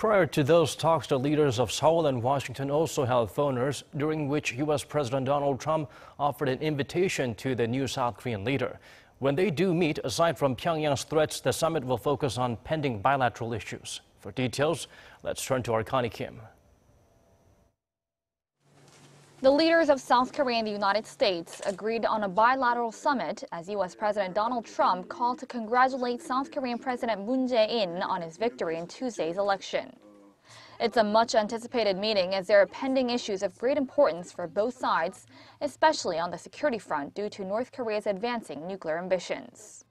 Prior to those talks, the leaders of Seoul and Washington also held phoners, during which U.S. President Donald Trump offered an invitation to the new South Korean leader. When they do meet, aside from Pyongyang's threats, the summit will focus on pending bilateral issues. For details, let's turn to our Connie Kim. The leaders of South Korea and the United States agreed on a bilateral summit as U.S. President Donald Trump called to congratulate South Korean President Jae-in on his victory in Tuesday's election. It's a much-anticipated meeting as there are pending issues of great importance for both sides, especially on the security front due to North Korea's advancing nuclear ambitions.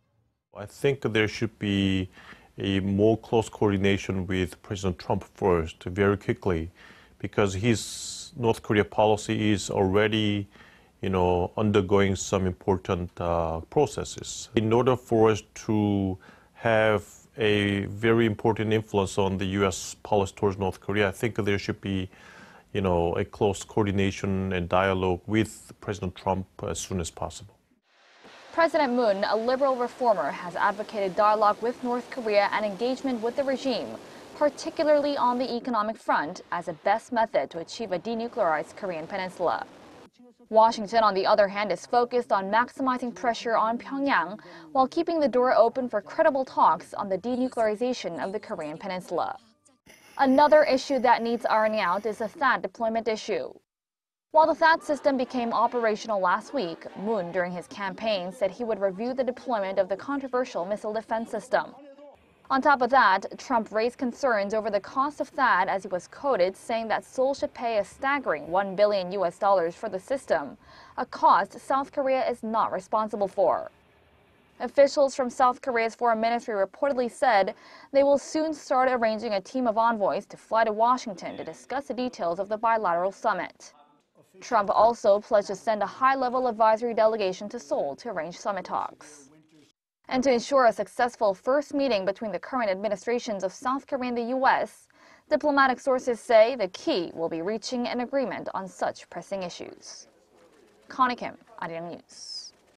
I think there should be a more close coordination with President Trump first, very quickly, because his North Korea policy is already, undergoing some important processes. In order for us to have a very important influence on the U.S. policy towards North Korea, I think there should be, a close coordination and dialogue with President Trump as soon as possible. President Moon, a liberal reformer, has advocated dialogue with North Korea and engagement with the regime, particularly on the economic front, as a best method to achieve a denuclearized Korean peninsula. Washington, on the other hand, is focused on maximizing pressure on Pyongyang while keeping the door open for credible talks on the denuclearization of the Korean peninsula. Another issue that needs ironing out is the THAAD deployment issue. While the THAAD system became operational last week, Moon, during his campaign, said he would review the deployment of the controversial missile defense system. On top of that, Trump raised concerns over the cost of THAAD as he was quoted saying that Seoul should pay a staggering $1 billion for the system, a cost South Korea is not responsible for. Officials from South Korea's foreign ministry reportedly said they will soon start arranging a team of envoys to fly to Washington to discuss the details of the bilateral summit. Trump also pledged to send a high-level advisory delegation to Seoul to arrange summit talks. And to ensure a successful first meeting between the current administrations of South Korea and the U.S., diplomatic sources say the key will be reaching an agreement on such pressing issues. Connie Kim, Arirang News.